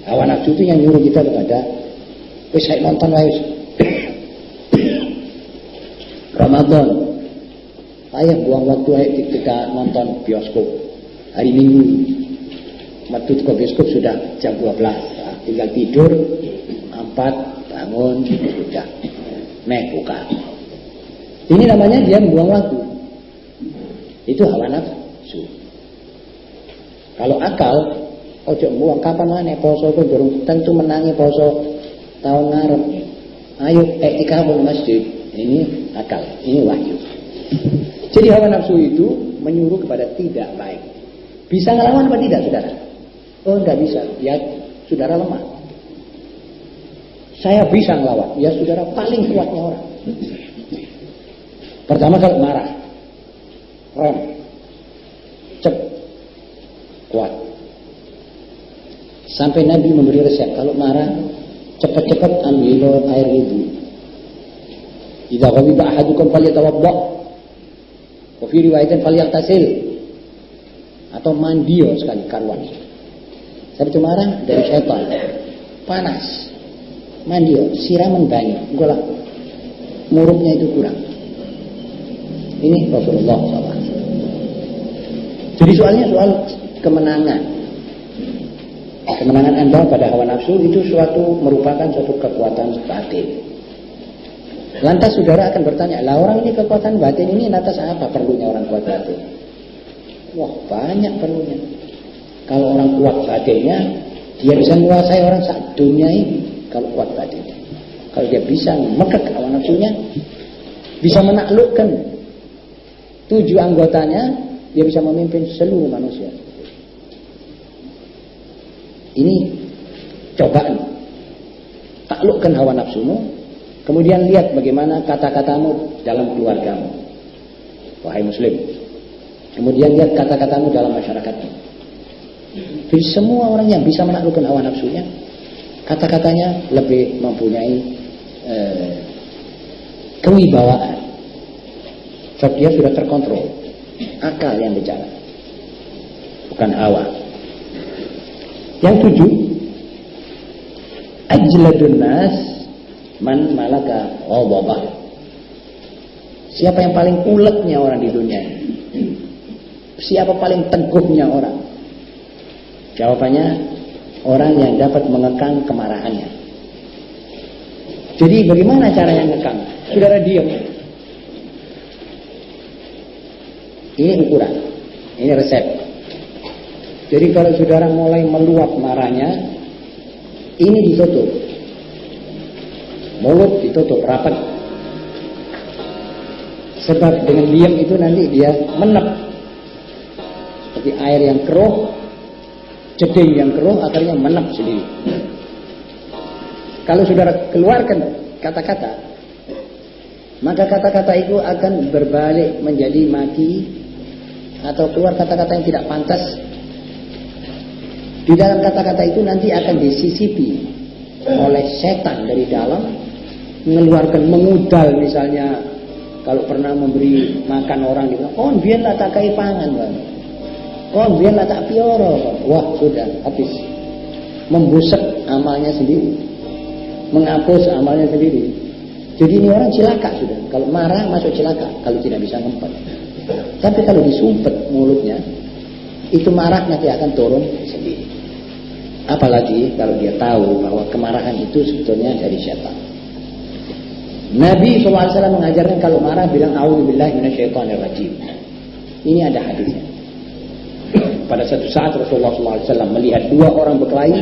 Hawa nafsu itu yang nyuruh kita kepada, wis saya nonton wis. Ramadan, ayo buang waktu ayo kita nonton bioskop. Hari Minggu, waktu ke bioskop sudah jam 12, nah, tinggal tidur, 4 bangun, sudah, buka. Ini namanya dia membuang waktu. Itu hawa nafsu. Kalau akal, ojo buang kapan mana poso pun durung tentu menangi poso tahun ngarep. Ayo iktikaf di masjid. Ini akal, ini wahyu. Jadi hawa nafsu itu menyuruh kepada tidak baik. Bisa ngelawan apa tidak, saudara? Oh, enggak bisa. Ya, saudara lemah. Saya bisa ngelawan. Ya, saudara paling kuatnya orang. Pertama kalau marah, rem, cep, kuat. Sampai Nabi memberi resep kalau marah, cepat-cepat ambil air wudhu. Idza ghadiba ahadukum falyatawadda. Wa fi riwayatin falyaghtasil. Atau mandi sekali karuan. Saya itu marah dari setan. Panas. Mandi siraman banyu. Engkolah muruknya itu kurang. Ini Rasulullah SAW. Jadi soalnya soal kemenangan. Kemenangan Anda pada hawa nafsu itu merupakan suatu kekuatan batin. Lantas saudara akan bertanya, lah orang ini kekuatan batin ini atas apa perlunya orang kuat batin? Wah banyak perlunya. Kalau orang kuat batinnya, Dia bisa menguasai orang sak dunia ini kalau kuat batin. Kalau dia bisa mekek hawa nafsunya, bisa menaklukkan 7 anggotanya, dia bisa memimpin seluruh manusia. Ini cobaan. Taklukkan hawa nafsumu, kemudian lihat bagaimana kata-katamu dalam keluargamu, wahai muslim. Kemudian lihat kata-katamu dalam masyarakatmu. Jadi semua orang yang bisa menaklukkan hawa nafsunya, kata-katanya lebih mempunyai kewibawaan. Sebab dia sudah terkontrol, akal yang bicara, bukan hawa. Yang 7, ajladun nas man malaka ghadabah. Siapa yang paling uletnya orang di dunia ini? Siapa paling teguhnya orang? Jawabannya, orang yang dapat mengekang kemarahannya. Jadi bagaimana cara yang ngekang? Saudara diam. Ini ukuran, ini resep. Jadi kalau saudara mulai meluap marahnya, ini ditutup, mulut ditutup rapat. Sebab dengan diam itu nanti dia menep, seperti air yang keruh, jeding yang keruh akhirnya menep sendiri. Kalau saudara keluarkan kata-kata, maka kata-kata itu akan berbalik menjadi maki, atau keluar kata-kata yang tidak pantas. Di dalam kata-kata itu nanti akan disisipi oleh setan dari dalam, mengeluarkan mengudal. Misalnya kalau pernah memberi makan orang, dia bilang, oh biarlah tak kai pangan, bang. Oh biarlah tak pioro, bang. Wah sudah habis, membusek amalnya sendiri, menghapus amalnya sendiri. Jadi ini orang cilaka sudah. Kalau marah masuk cilaka, kalau tidak bisa ngempet. Tapi kalau disumpet mulutnya, itu marah nanti akan turun sendiri. Apalagi kalau dia tahu bahwa kemarahan itu sebetulnya dari setan. Nabi SAW mengajarkan kalau marah bilang a'udzubillahi minasyaitonirrajim. Ini ada hadisnya. Pada satu saat Rasulullah SAW melihat 2 orang berkelahi,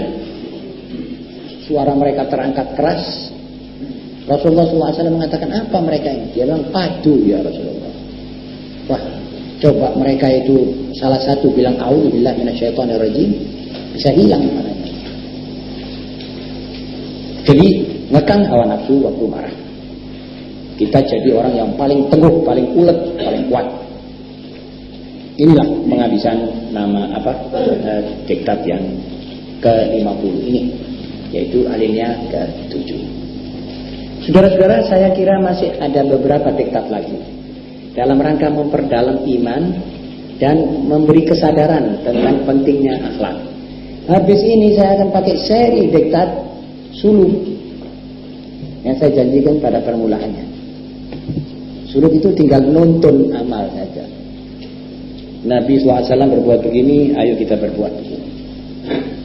suara mereka terangkat keras. Rasulullah SAW mengatakan, apa mereka ini? Dia bilang, padu ya Rasulullah. Wah, coba mereka itu salah satu bilang a'udzubillahi minasyaitonirrajim, bisa hilang marahnya. Jadi ngekang hawa nafsu waktu marah. Kita jadi orang yang paling teguh, paling ulet, paling kuat. Inilah penghabisan nama diktat yang ke-50 ini, yaitu alinea ke-7. Saudara-saudara, saya kira masih ada beberapa diktat lagi dalam rangka memperdalam iman dan memberi kesadaran tentang pentingnya akhlak. Habis ini saya akan pakai seri diktat suluk yang saya janjikan pada permulaannya. Suluk itu tinggal nuntun amal saja. Nabi SAW berbuat begini, ayo kita berbuat begini.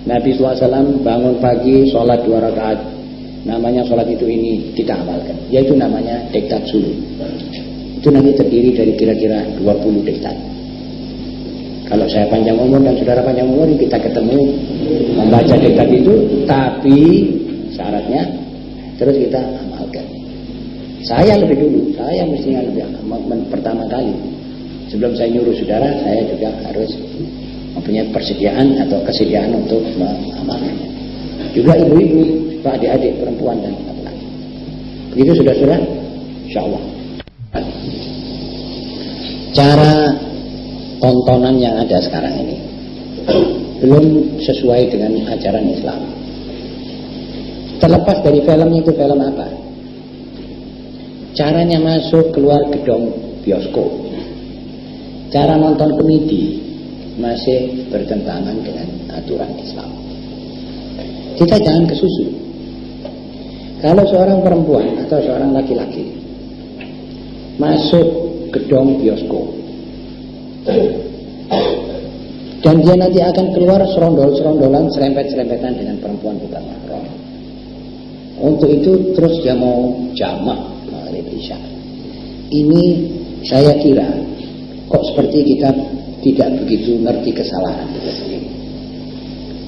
Nabi SAW bangun pagi, sholat 2 rakaat. Namanya sholat itu ini kita amalkan. Yaitu namanya diktat suluk. Itu nanti terdiri dari kira-kira 20 diktat. Kalau saya panjang umur dan saudara panjang umur, kita ketemu membaca diktat itu, tapi syaratnya terus kita amalkan. Saya lebih dulu, saya mestinya lebih pertama kali. Sebelum saya nyuruh saudara, saya juga harus mempunyai persediaan atau kesediaan untuk mengamalkannya. Juga ibu-ibu, adik-adik perempuan dan laki-laki. Begitu saudara-saudara, insyaallah. Cara tontonan yang ada sekarang ini belum sesuai dengan ajaran Islam. Terlepas dari filmnya itu film apa, caranya masuk keluar gedung bioskop, cara nonton komedi masih bertentangan dengan aturan Islam. Kita jangan kesusu. Kalau seorang perempuan atau seorang laki-laki masuk gedung bioskop dan dia nanti akan keluar serondol-serondolan, serempet-serempetan dengan perempuan bukan mahram, untuk itu terus dia mau jamak maghrib isya. Ini saya kira kok seperti kita tidak begitu ngerti kesalahan kita sendiri.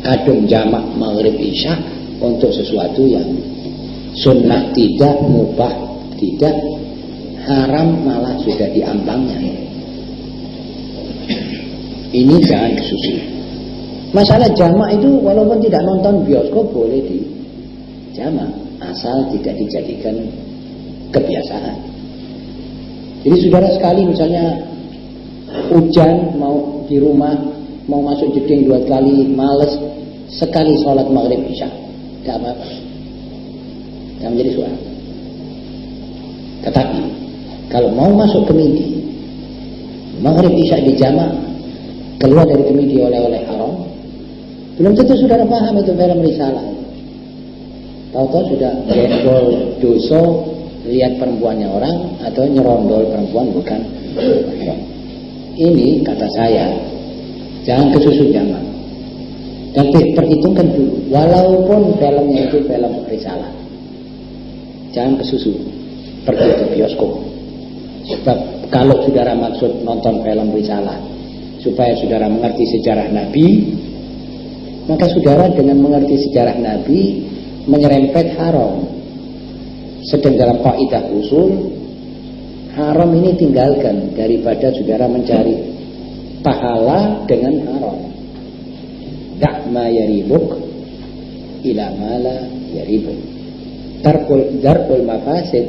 kadung jamak maghrib isya untuk sesuatu yang sunnah tidak, mubah tidak, haram malah sudah diambangnya. Ini jangan kesusu. Masalah jamak itu walaupun tidak nonton bioskop boleh di jamak, asal tidak dijadikan kebiasaan. Jadi saudara sekali misalnya hujan mau di rumah, mau masuk jeding 2 kali, males sekali sholat maghrib isya, tidak apa-apa, tidak menjadi soal. Tetapi kalau mau masuk kemidi, maghrib isya di jamak, keluar dari kemidi oleh haram, belum tentu saudara paham itu film risalah. Tahu-tahu sudah gendol dosa, lihat perempuannya orang, atau nyerondol perempuan bukan. Ini kata saya, jangan kesusu jamak. Tapi perhitungkan dulu, walaupun filmnya itu film risalah, jangan kesusu pergi ke bioskop. Sebab kalau saudara maksud nonton film risalah supaya saudara mengerti sejarah Nabi, maka saudara dengan mengerti sejarah Nabi menyerempet haram. Sedang dalam kaidah usul, haram ini tinggalkan daripada saudara mencari pahala dengan haram. Da' ma yaribuk ila ma la yaribuk. Darul mafasid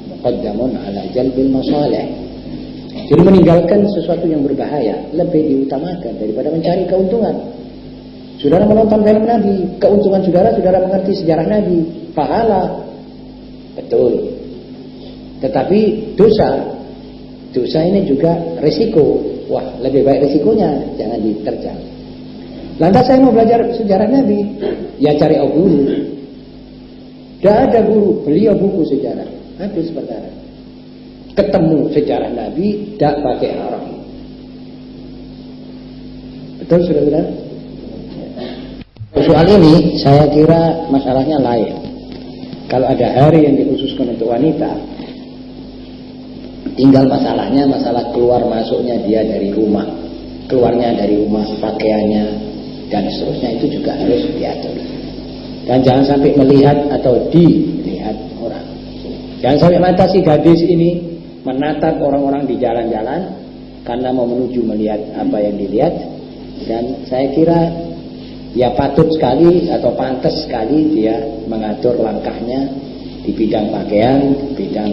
muqaddamun ala jalbil masalih. Jadi meninggalkan sesuatu yang berbahaya lebih diutamakan daripada mencari keuntungan. Saudara menonton film Nabi, keuntungan saudara mengerti sejarah Nabi, pahala, betul. Tetapi dosa ini juga risiko. Wah, lebih baik risikonya, jangan diterjang. Lantas saya mau belajar sejarah Nabi, ya cari guru. Tidak ada guru, beliau buku sejarah, habis perkara. Ketemu sejarah Nabi, tidak pakai haram. Betul saudara-saudara? Soal ini saya kira masalahnya lain. Kalau ada hari yang dikhususkan untuk wanita, tinggal masalahnya masalah keluar masuknya dia dari rumah, keluarnya dari rumah, pakaiannya dan seterusnya, itu juga harus diatur. Dan jangan sampai melihat atau dilihat orang. Jangan sampai mata si gadis ini menatap orang-orang di jalan-jalan karena mau menuju melihat apa yang dilihat. Dan saya kira ya patut sekali atau pantas sekali dia mengatur langkahnya di bidang pakaian, di bidang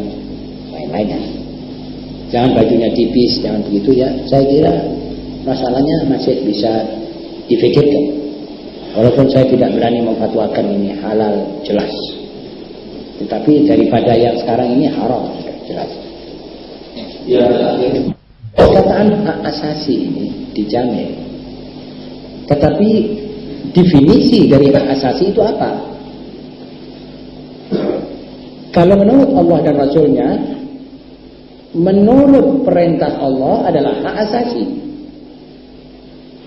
lain-lainnya. Jangan bajunya tipis, jangan begitu ya. Saya kira masalahnya masih bisa difikirkan. Walaupun saya tidak berani memfatwakan ini halal jelas, tetapi daripada yang sekarang ini haram sudah jelas. Ya, perkataan hak asasi ini dijamin. Tetapi definisi dari hak asasi itu apa? Kalau menurut Allah dan Rasulnya, menurut perintah Allah adalah hak asasi.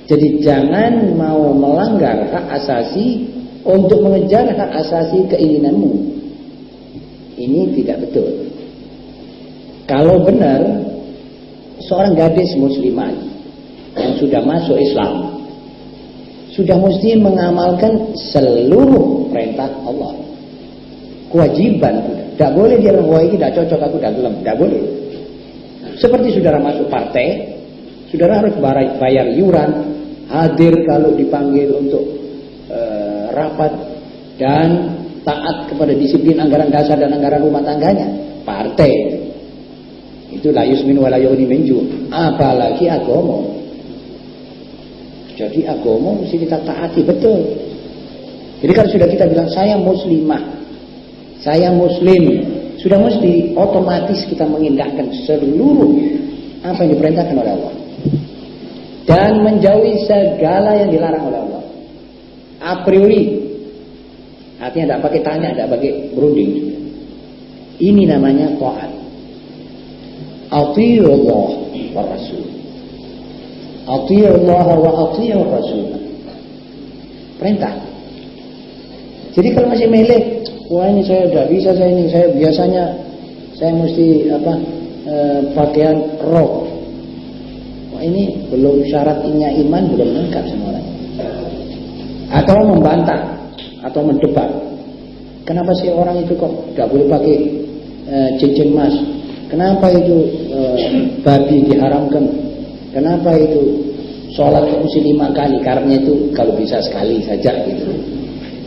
Jadi jangan mau melanggar hak asasi untuk mengejar hak asasi keinginanmu. Ini tidak betul. Kalau benar seorang gadis muslimah yang sudah masuk Islam sudah mesti mengamalkan seluruh perintah Allah. Kewajiban sudah. Tidak boleh dia bilang, wah ini tidak cocok, aku tidak gelem. Tidak boleh. Seperti saudara masuk partai, saudara harus bayar iuran, hadir kalau dipanggil untuk rapat, dan taat kepada disiplin anggaran dasar dan anggaran rumah tangganya. Partai itu la yusmin wa la yughni min ju'. Apalagi agama. Jadi agama mesti kita taati betul. Jadi kalau sudah kita bilang saya muslimah, saya muslim, sudah mesti otomatis kita mengindahkan seluruh apa yang diperintahkan oleh Allah dan menjauhi segala yang dilarang oleh Allah. A priori, artinya tidak pakai tanya, tidak pakai berunding. Ini namanya taat. Atii'u Allah wa Rasul. Atii'u Allah wa atii'u Rasul. Perintah. Jadi kalau masih milih, wah ini saya tidak bisa, saya biasanya saya mesti pakaian rok. Wah ini belum syaratnya iman belum lengkap semua orang. atau membantah atau mendebat. Kenapa sih orang itu kok tidak boleh pakai cincin emas? Kenapa itu babi diharamkan? Kenapa itu sholat mesti 5 kali? Karena itu kalau bisa sekali saja gitu.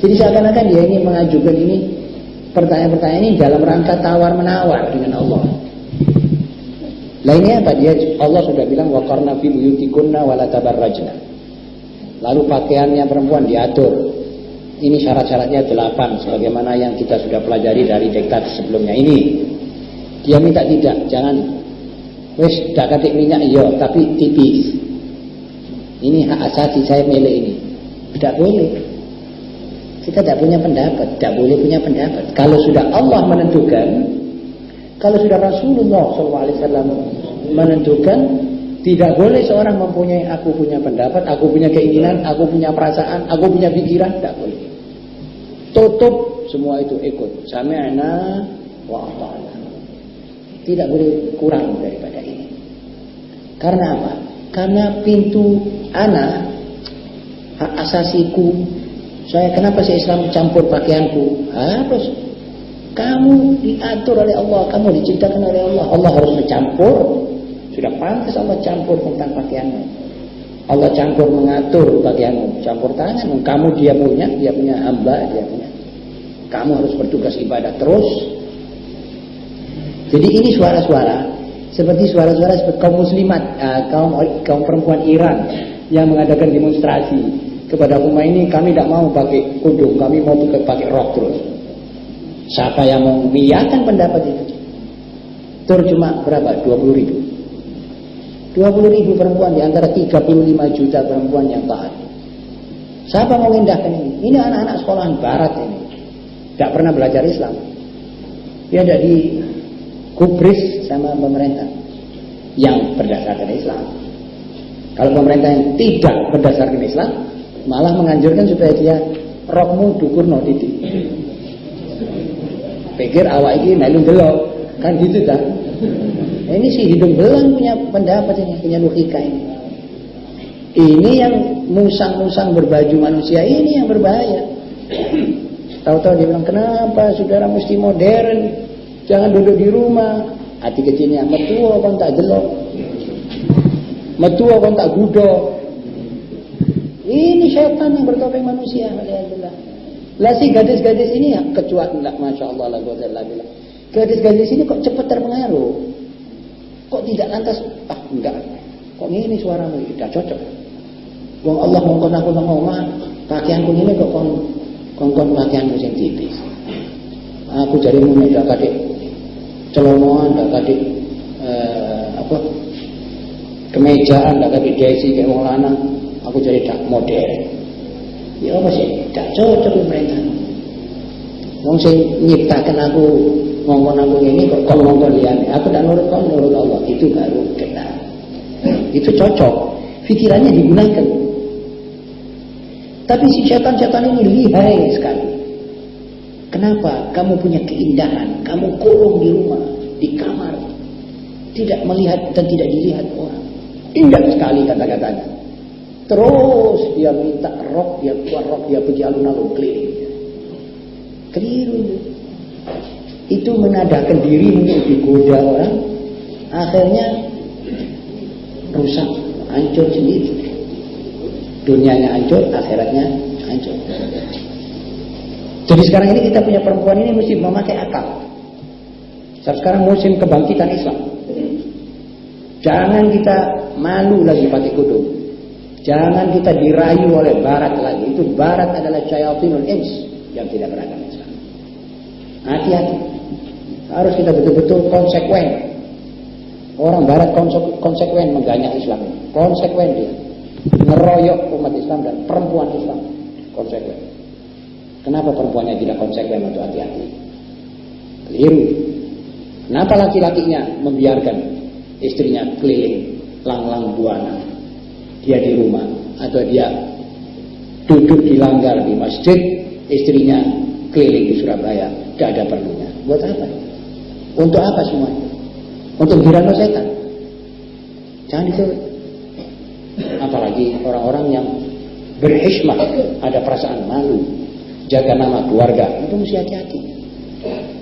Jadi seakan-akan dia ini mengajukan ini pertanyaan-pertanyaan ini dalam rangka tawar-menawar dengan Allah. Lainnya apa? Allah sudah bilang waqarna fi buyutikunna wala tabarrajna. Lalu pakaiannya perempuan diatur. Ini syarat-syaratnya 8 sebagaimana yang kita sudah pelajari dari diktat sebelumnya ini. Dia minta tidak, jangan wis dak katik minyak iya, tapi tipis. Ini hak asasi saya milih ini. Tidak boleh. Kita tidak punya pendapat, tidak boleh punya pendapat. Kalau sudah Allah menentukan, kalau sudah Rasulullah SAW menentukan, tidak boleh seorang mempunyai aku punya pendapat, aku punya keinginan, aku punya perasaan, aku punya pikiran, tidak boleh. Tutup semua itu ikut. Sami'na wa ata'na. Tidak boleh kurang daripada ini. Karena apa? Karena pintu ana hak asasiku. Saya kenapa saya Islam campur pakaianku? Harus. Kamu diatur oleh Allah, kamu diciptakan oleh Allah. Allah harus mencampur. Sudah pantas Allah campur tentang pakaianmu. Allah campur mengatur pakaianmu, campur tangan. Kamu dia punya hamba, dia punya. Kamu harus bertugas ibadah terus. Jadi ini suara-suara seperti suara-suara seperti kaum muslimat, kaum perempuan Iran yang mengadakan demonstrasi kepada Khomeini, kami tidak mau pakai kudung, kami mau pakai rok terus. Siapa yang mau mengiyakan pendapat itu? Tur cuma berapa? 20.000. 20.000 perempuan di antara 35 juta perempuan yang taat. Siapa mau mengindahkan ini? Ini anak-anak sekolahan barat ini. Tidak pernah belajar Islam. Dia ada di kubris sama pemerintah yang berdasarkan Islam. Kalau pemerintah yang tidak berdasarkan Islam, malah menganjurkan supaya dia rokmu dukurno titik. Pikir awak ini nailun delok, kan gitu kan? Ini si hidung belang punya pendapat ini, punya logika ini. Ini yang musang-musang berbaju manusia ini yang berbahaya. Tahu-tahu dia bilang, kenapa saudara mesti modern? Jangan duduk di rumah. Hati kecilnya, metua kon tak delok, metua kon tak gudo. Ini syaitan yang bertopeng manusia. Alhamdulillah. Lah si gadis-gadis ini ya kecuali enggak, masya Allah la quwwata illa billah. Gadis-gadis ini kok cepat terpengaruh. Kok tidak lantas enggak. Kok ini suaramu tidak cocok. Wong Allah ngongkon aku nang omah, pakaianku ini kok kon pakaianku sing tipis. Aku jarimu nek gak kadik celomoan, gak kadik kemejaan, gak kadik desi kayak wong lanang. Aku jadi tak modern. Ya apa sih? Tak cocok pemerintah. Wong sing nyiptakan aku ngomong aku ini kok ngomong liyane. Aku tak nurut kok nurut Allah. Itu baru kena. Itu cocok. Pikirannya digunakan. Tapi si setan-setan ini lihai sekali. Kenapa? Kamu punya keindahan. Kamu kurung di rumah, di kamar, tidak melihat dan tidak dilihat orang. Indah sekali kata-katanya. Terus dia minta rok, dia keluar rok, dia pergi alun-alun keliling. Keliru. Itu menadahkan diri untuk digoda orang. Akhirnya rusak, hancur sendiri. Dunianya hancur, akhiratnya hancur. Jadi sekarang ini kita punya perempuan ini mesti memakai akal. Sekarang musim kebangkitan Islam. Jangan kita malu lagi pakai kudung. Jangan kita dirayu oleh barat lagi. Itu barat adalah syayatinul ins yang tidak beragama Islam. Hati-hati. Harus kita betul-betul konsekuen. Orang barat konsekuen mengganyak Islam. Konsekuen dia. Ngeroyok umat Islam dan perempuan Islam. Konsekuen. Kenapa perempuannya tidak konsekuen untuk hati-hati? Keliru. Kenapa laki-lakinya membiarkan istrinya keliling lang-lang buana? Dia di rumah atau dia duduk di langgar di masjid, istrinya keliling di Surabaya, tidak ada perlunya. Buat apa? Untuk apa semua? Untuk hirano setan. Jangan itu. Apalagi orang-orang yang berhikmah, ada perasaan malu, jaga nama keluarga, itu mesti hati-hati.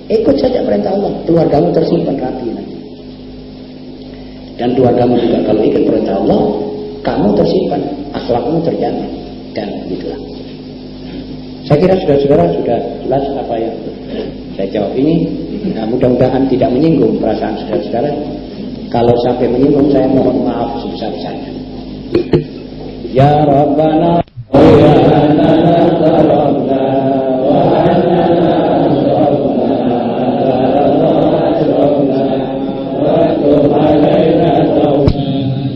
Ikut saja perintah Allah, keluargamu tersimpan rapi nanti. Dan keluargamu juga kalau ikut perintah Allah, kamu tersimpan, akhlakmu terjaga, dan begitulah. Saya kira saudara-saudara sudah jelas apa yang saya jawab ini. Nah, mudah-mudahan tidak menyinggung perasaan saudara-saudara. Kalau sampai menyinggung, saya mohon maaf sebesar-besarnya. Ya Rabbana ya Annana Salamna wa Annana Salamna wa Tub alaina tawbah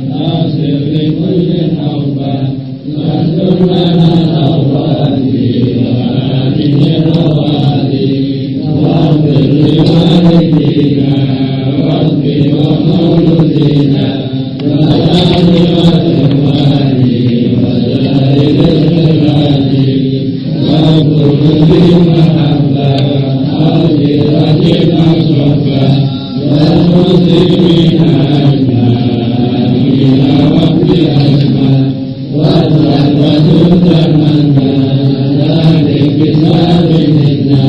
nasir li kulli tawbah nasir lana awadi wa adina awadi wa birri walidina wa bi wa mauludina wa ali wa tawali wa jari al-radi wa kulli mahabba ali radi masofa wa muslimina ila waqti asma wa ta'wadu tamanna dari bisabilina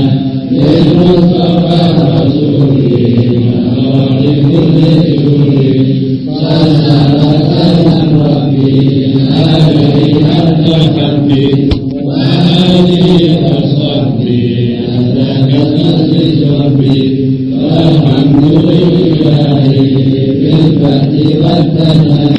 lil mustafa rasulih wa li kulli juri salam rabbi alaihi hatta qalbi wa alihi ashabi ala kasri rabbi walhamdulillahi bil fadli wat tanah